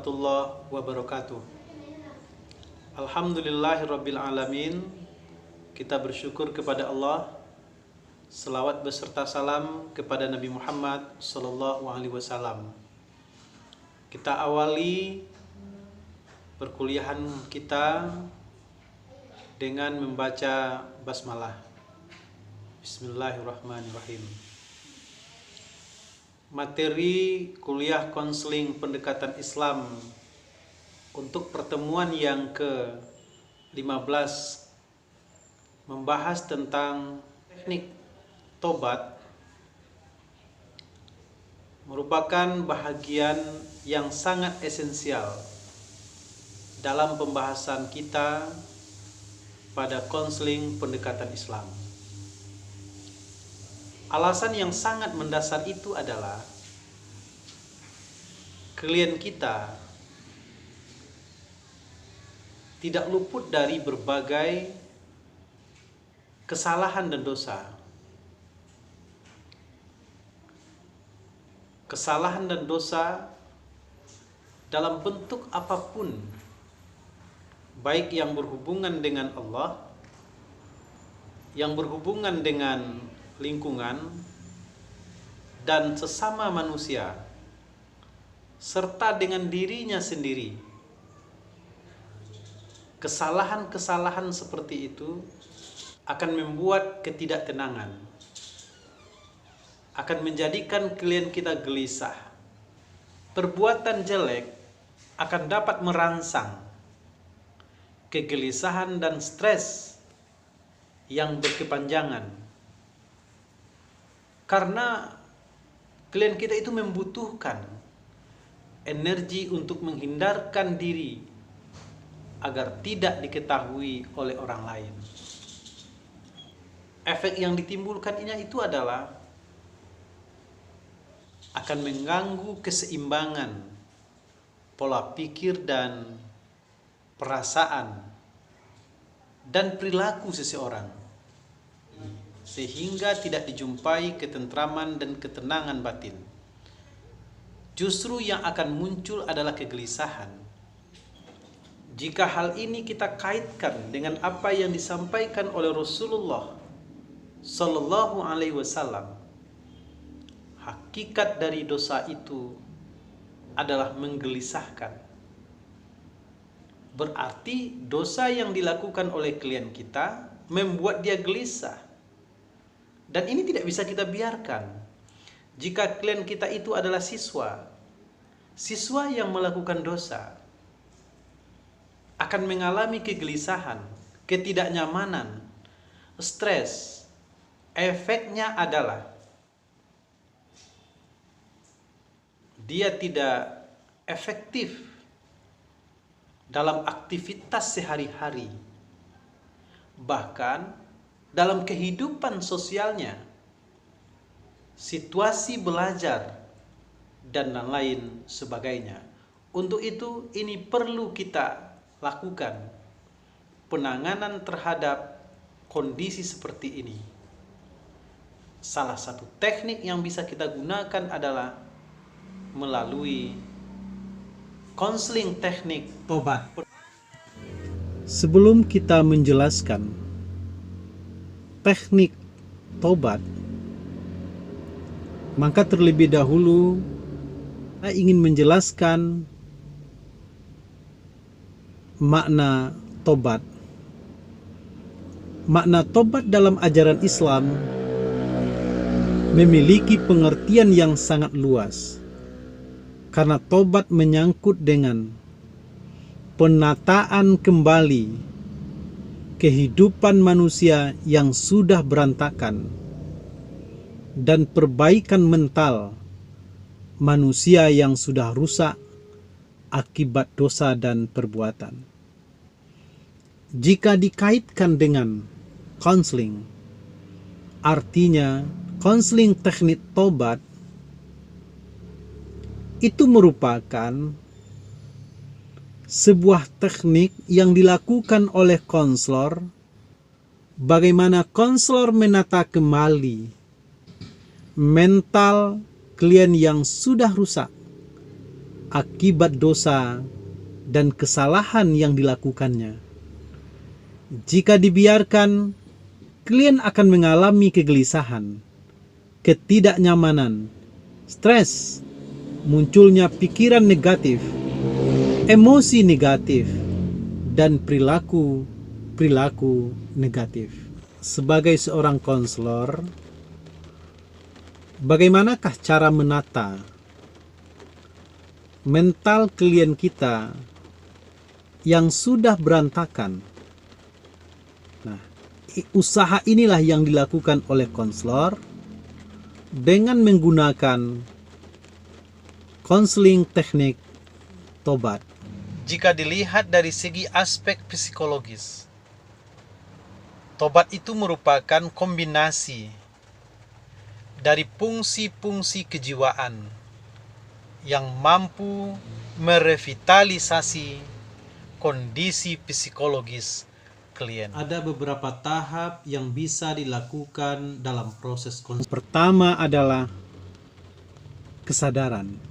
warahmatullahi wabarakatuh. Alhamdulillahirabbil alamin. Kita bersyukur kepada Allah. Selawat beserta salam kepada Nabi Muhammad sallallahu alaihi wasallam. Kita awali perkuliahan kita dengan membaca basmalah. Bismillahirrahmanirrahim. Materi kuliah konseling pendekatan Islam untuk pertemuan yang ke-15 membahas tentang teknik tobat, merupakan bahagian yang sangat esensial dalam pembahasan kita pada konseling pendekatan Islam. Alasan yang sangat mendasar itu adalah klien kita tidak luput dari berbagai kesalahan dan dosa. Kesalahan dan dosa dalam bentuk apapun, baik yang berhubungan dengan Allah, yang berhubungan dengan lingkungan dan sesama manusia, serta dengan dirinya sendiri. Kesalahan-kesalahan seperti itu akan membuat ketidaktenangan, akan menjadikan klien kita gelisah. Perbuatan jelek akan dapat merangsang kegelisahan dan stres yang berkepanjangan. Karena klien kita itu membutuhkan energi untuk menghindarkan diri agar tidak diketahui oleh orang lain. Efek yang ditimbulkannya itu adalah akan mengganggu keseimbangan pola pikir dan perasaan dan perilaku seseorang, sehingga tidak dijumpai ketentraman dan ketenangan batin. Justru yang akan muncul adalah kegelisahan. Jika hal ini kita kaitkan dengan apa yang disampaikan oleh Rasulullah sallallahu alaihi wasallam, hakikat dari dosa itu adalah menggelisahkan. Berarti dosa yang dilakukan oleh klien kita membuat dia gelisah. Dan ini tidak bisa kita biarkan. Jika klien kita itu adalah siswa yang melakukan dosa, akan mengalami kegelisahan, ketidaknyamanan, stres. Efeknya adalah dia tidak efektif dalam aktivitas sehari-hari. Bahkan dalam kehidupan sosialnya, situasi belajar, dan lain sebagainya. Untuk itu, ini perlu kita lakukan penanganan terhadap kondisi seperti ini. Salah satu teknik yang bisa kita gunakan adalah melalui konseling teknik tobat. Sebelum kita menjelaskan teknik tobat, maka terlebih dahulu saya ingin menjelaskan makna tobat. Makna tobat dalam ajaran Islam memiliki pengertian yang sangat luas, karena tobat menyangkut dengan penataan kembali kehidupan manusia yang sudah berantakan dan perbaikan mental manusia yang sudah rusak akibat dosa dan perbuatan. Jika dikaitkan dengan konseling, artinya konseling teknik tobat itu merupakan sebuah teknik yang dilakukan oleh konselor, bagaimana konselor menata kembali mental klien yang sudah rusak akibat dosa dan kesalahan yang dilakukannya. Jika dibiarkan, klien akan mengalami kegelisahan, ketidaknyamanan, stres, munculnya pikiran negatif, emosi negatif, dan perilaku negatif. Sebagai seorang konselor, bagaimanakah cara menata mental klien kita yang sudah berantakan? Nah, usaha inilah yang dilakukan oleh konselor dengan menggunakan konseling teknik tobat. Jika dilihat dari segi aspek psikologis, tobat itu merupakan kombinasi dari fungsi-fungsi kejiwaan yang mampu merevitalisasi kondisi psikologis klien. Ada beberapa tahap yang bisa dilakukan dalam proses konseling. Pertama adalah kesadaran.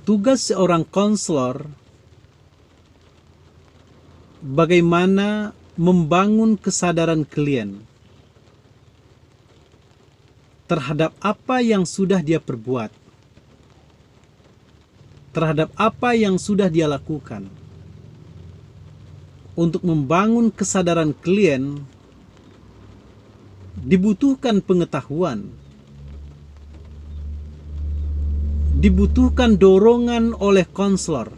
Tugas seorang konselor bagaimana membangun kesadaran klien terhadap apa yang sudah dia perbuat, terhadap apa yang sudah dia lakukan. Untuk membangun kesadaran klien dibutuhkan pengetahuan, dibutuhkan dorongan oleh konselor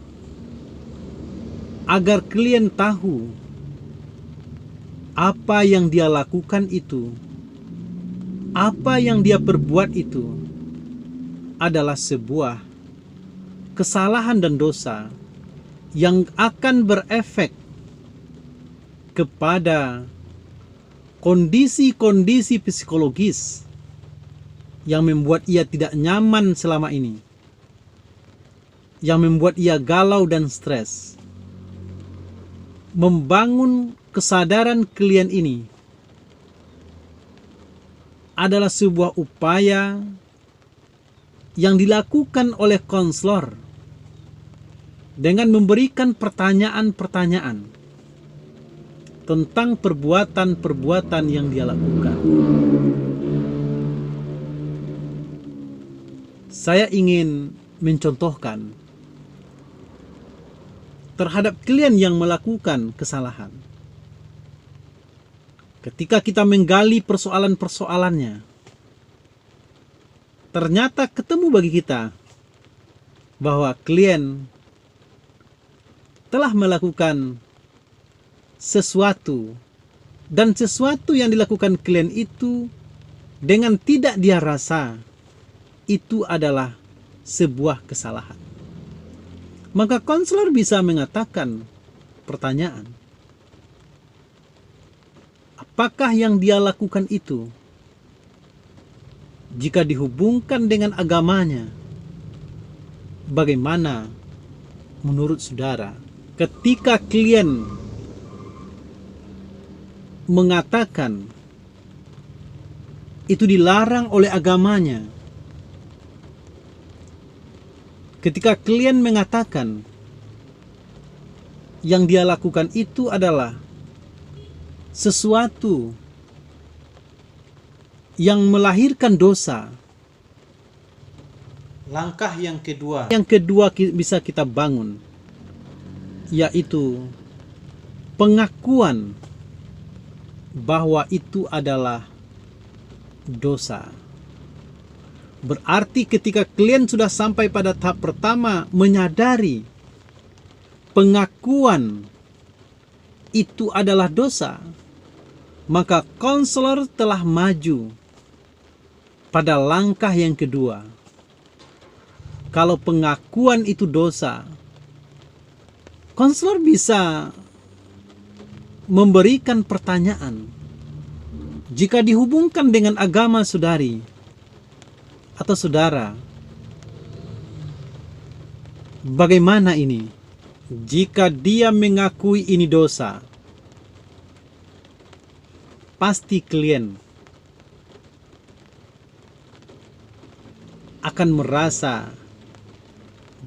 agar klien tahu apa yang dia lakukan itu, apa yang dia perbuat itu adalah sebuah kesalahan dan dosa yang akan berefek kepada kondisi-kondisi psikologis yang membuat ia tidak nyaman selama ini, yang membuat ia galau dan stres. Membangun kesadaran klien ini adalah sebuah upaya yang dilakukan oleh konselor dengan memberikan pertanyaan-pertanyaan tentang perbuatan-perbuatan yang dia lakukan. Saya ingin mencontohkan terhadap klien yang melakukan kesalahan. Ketika kita menggali persoalan-persoalannya, ternyata ketemu bagi kita bahwa klien telah melakukan sesuatu, dan sesuatu yang dilakukan klien itu dengan tidak dia rasa itu adalah sebuah kesalahan. Maka konselor bisa mengatakan pertanyaan, apakah yang dia lakukan itu, jika dihubungkan dengan agamanya, bagaimana menurut saudara? Ketika klien mengatakan itu dilarang oleh agamanya, ketika klien mengatakan yang dia lakukan itu adalah sesuatu yang melahirkan dosa, langkah yang kedua bisa kita bangun, yaitu pengakuan bahwa itu adalah dosa. Berarti ketika klien sudah sampai pada tahap pertama menyadari pengakuan itu adalah dosa, maka konselor telah maju pada langkah yang kedua. Kalau pengakuan itu dosa, konselor bisa memberikan pertanyaan. Jika dihubungkan dengan agama saudari atau saudara, bagaimana ini? Jika dia mengakui ini dosa, pasti klien akan merasa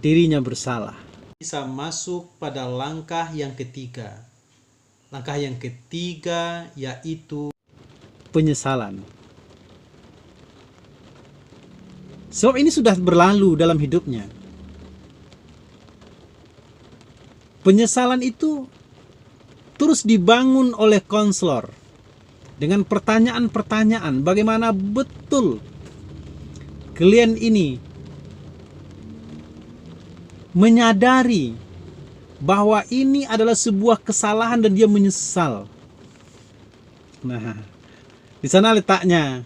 dirinya bersalah. Bisa masuk pada langkah yang ketiga. Langkah yang ketiga yaitu penyesalan. Sebab ini sudah berlalu dalam hidupnya. Penyesalan itu terus dibangun oleh konselor dengan pertanyaan-pertanyaan bagaimana betul klien ini menyadari bahwa ini adalah sebuah kesalahan dan dia menyesal. Nah, di sana letaknya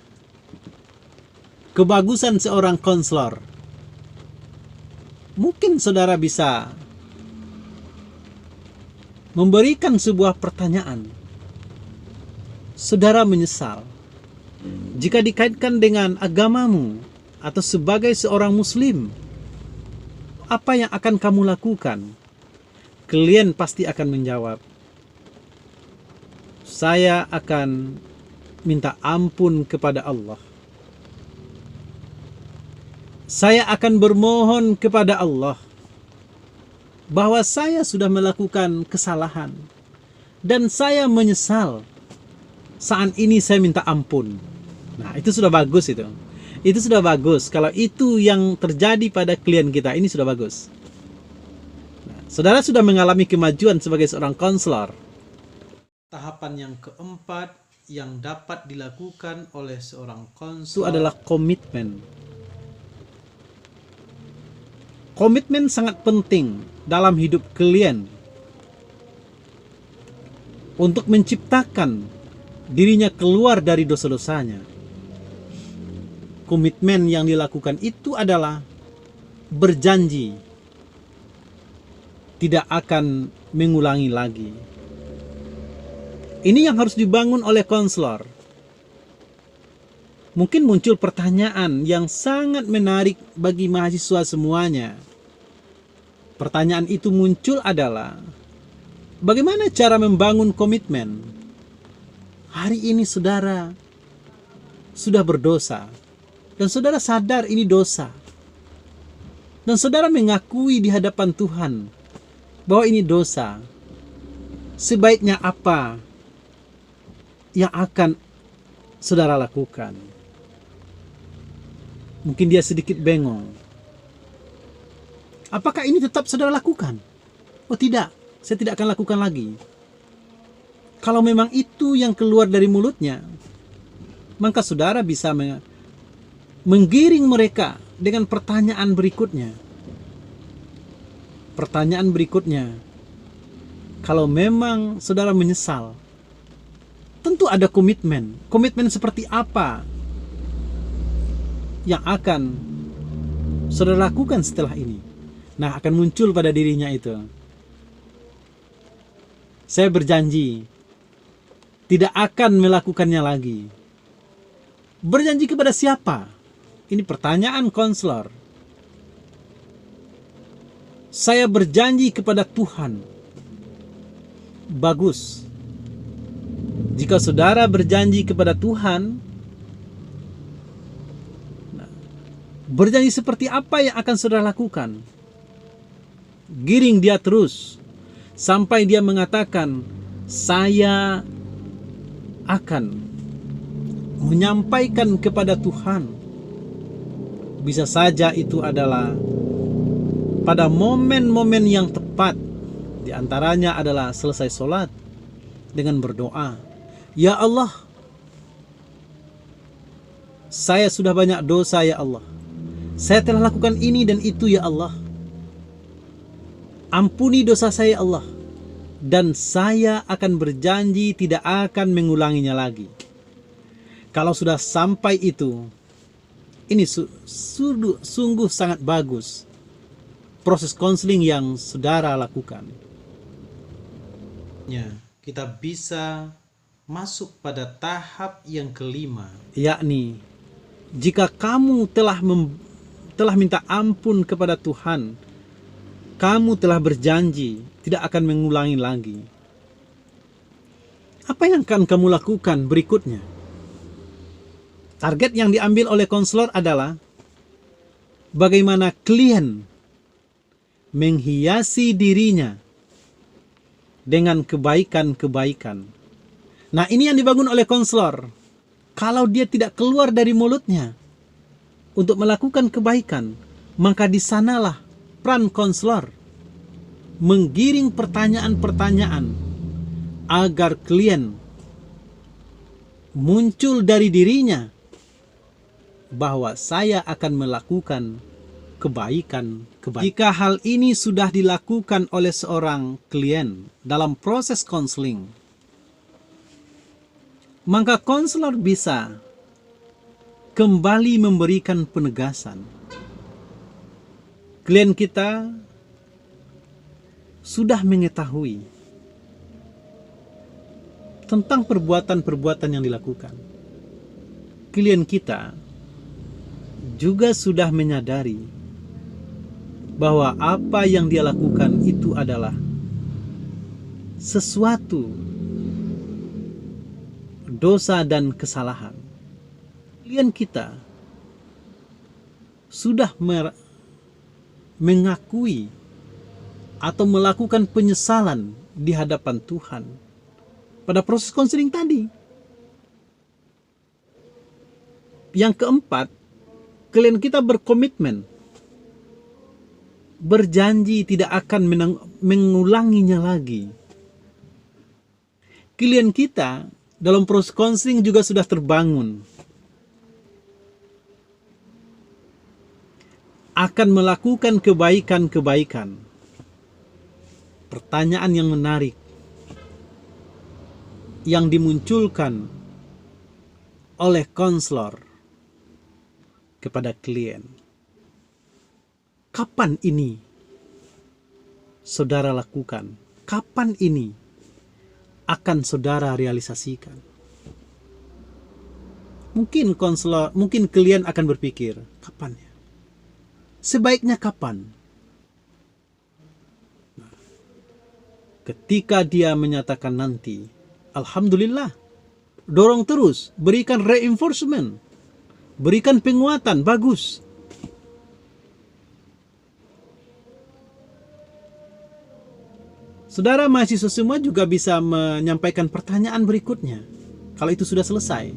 kebagusan seorang konselor. Mungkin saudara bisa memberikan sebuah pertanyaan. Saudara menyesal jika dikaitkan dengan agamamu atau sebagai seorang muslim, apa yang akan kamu lakukan? Klien pasti akan menjawab, saya akan minta ampun kepada Allah. Saya akan bermohon kepada Allah bahwa saya sudah melakukan kesalahan dan saya menyesal. Saat ini saya minta ampun. Nah, itu sudah bagus itu. Itu sudah bagus. Kalau itu yang terjadi pada klien kita, ini sudah bagus. Nah, saudara sudah mengalami kemajuan sebagai seorang konselor. tahapan yang keempat yang dapat dilakukan oleh seorang Itu konselor adalah komitmen. Komitmen sangat penting dalam hidup klien untuk menciptakan dirinya keluar dari dosa-dosanya. Komitmen yang dilakukan itu adalah berjanji tidak akan mengulangi lagi. Ini yang harus dibangun oleh konselor. Mungkin muncul pertanyaan yang sangat menarik bagi mahasiswa semuanya. Pertanyaan itu muncul adalah, bagaimana cara membangun komitmen? Hari ini saudara sudah berdosa, dan saudara sadar ini dosa. Dan saudara mengakui di hadapan Tuhan bahwa ini dosa. Sebaiknya apa yang akan saudara lakukan? Mungkin dia sedikit bengong. Apakah ini tetap saudara lakukan? Oh tidak, saya tidak akan lakukan lagi. Kalau memang itu yang keluar dari mulutnya, maka saudara bisa menggiring mereka dengan pertanyaan berikutnya. Pertanyaan berikutnya, kalau memang saudara menyesal, tentu ada komitmen. Komitmen seperti apa yang akan saudara lakukan setelah ini? Nah, akan muncul pada dirinya itu. Saya berjanji tidak akan melakukannya lagi. Berjanji kepada siapa? Ini pertanyaan konselor. Saya berjanji kepada Tuhan. Bagus. Jika saudara berjanji kepada Tuhan, berjanji seperti apa yang akan saudara lakukan? Giring dia terus sampai dia mengatakan, saya akan menyampaikan kepada Tuhan. Bisa saja itu adalah pada momen-momen yang tepat. Di antaranya adalah selesai sholat dengan berdoa, ya Allah, saya sudah banyak dosa ya Allah. Saya telah lakukan ini dan itu ya Allah. Ampuni dosa saya Allah, dan saya akan berjanji tidak akan mengulanginya lagi. Kalau sudah sampai itu, ini sungguh sangat bagus proses konseling yang saudara lakukan. Ya, kita bisa masuk pada tahap yang kelima, yakni jika kamu telah minta ampun kepada Tuhan, kamu telah berjanji tidak akan mengulangi lagi. Apa yang akan kamu lakukan berikutnya? Target yang diambil oleh konselor adalah bagaimana klien menghiasi dirinya dengan kebaikan-kebaikan. Nah, ini yang dibangun oleh konselor. Kalau dia tidak keluar dari mulutnya untuk melakukan kebaikan, maka di sanalah peran konselor menggiring pertanyaan-pertanyaan agar klien muncul dari dirinya bahwa saya akan melakukan kebaikan. Jika hal ini sudah dilakukan oleh seorang klien dalam proses konseling, maka konselor bisa kembali memberikan penegasan. Klien kita sudah mengetahui tentang perbuatan-perbuatan yang dilakukan. Klien kita juga sudah menyadari bahwa apa yang dia lakukan itu adalah sesuatu dosa dan kesalahan. Klien kita sudah mengakui atau melakukan penyesalan di hadapan Tuhan pada proses konseling tadi. Yang keempat, klien kita berkomitmen, berjanji tidak akan mengulanginya lagi. Klien kita dalam proses konseling juga sudah terbangun, akan melakukan kebaikan-kebaikan. Pertanyaan yang menarik yang dimunculkan oleh konselor kepada klien. Kapan ini saudara lakukan? Kapan ini akan saudara realisasikan? Mungkin klien akan berpikir, kapan ya? Sebaiknya kapan? Nah, ketika dia menyatakan nanti, alhamdulillah, dorong terus, berikan reinforcement, berikan penguatan, bagus. Saudara mahasiswa semua juga bisa menyampaikan pertanyaan berikutnya. Kalau itu sudah selesai,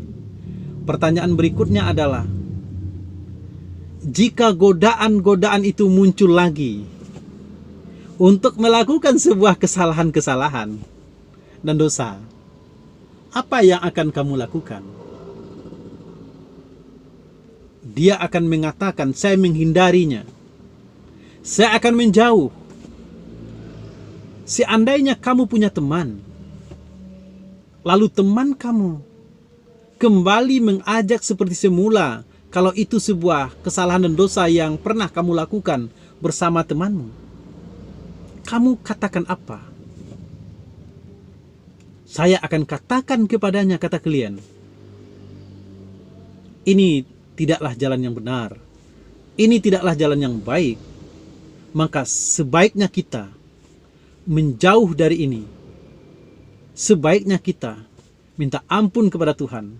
pertanyaan berikutnya adalah, jika godaan-godaan itu muncul lagi untuk melakukan sebuah kesalahan-kesalahan dan dosa, apa yang akan kamu lakukan? Dia akan mengatakan, saya menghindarinya, saya akan menjauh. Seandainya kamu punya teman, lalu teman kamu kembali mengajak seperti semula, kalau itu sebuah kesalahan dan dosa yang pernah kamu lakukan bersama temanmu, kamu katakan apa? Saya akan katakan kepadanya, kata klien, ini tidaklah jalan yang benar, ini tidaklah jalan yang baik, maka sebaiknya kita menjauh dari ini. Sebaiknya kita minta ampun kepada Tuhan.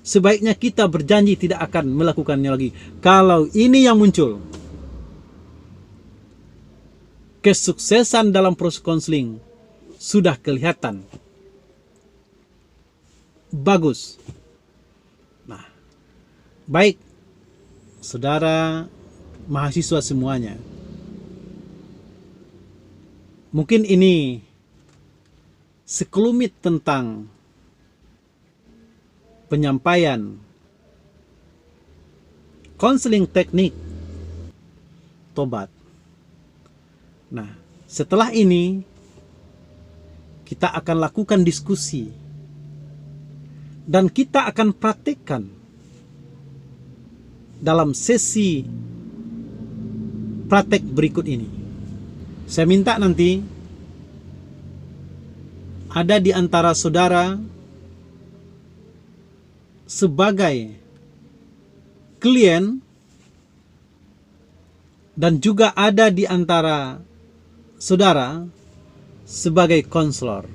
Sebaiknya kita berjanji tidak akan melakukannya lagi. Kalau ini yang muncul, kesuksesan dalam proses konseling sudah kelihatan. Bagus. Nah, baik saudara mahasiswa semuanya, mungkin ini sekelumit tentang penyampaian konseling teknik tobat. Nah, setelah ini kita akan lakukan diskusi dan kita akan praktekkan dalam sesi praktek berikut ini. Saya minta nanti ada di antara saudara sebagai klien dan juga ada di antara saudara sebagai konselor.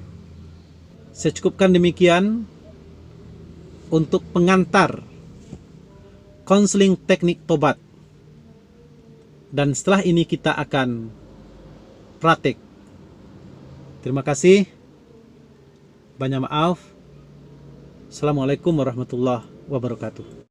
Saya cukupkan demikian untuk pengantar konseling teknik tobat. Dan setelah ini kita akan praktik. Terima kasih. Banyak maaf. Assalamualaikum warahmatullahi wabarakatuh.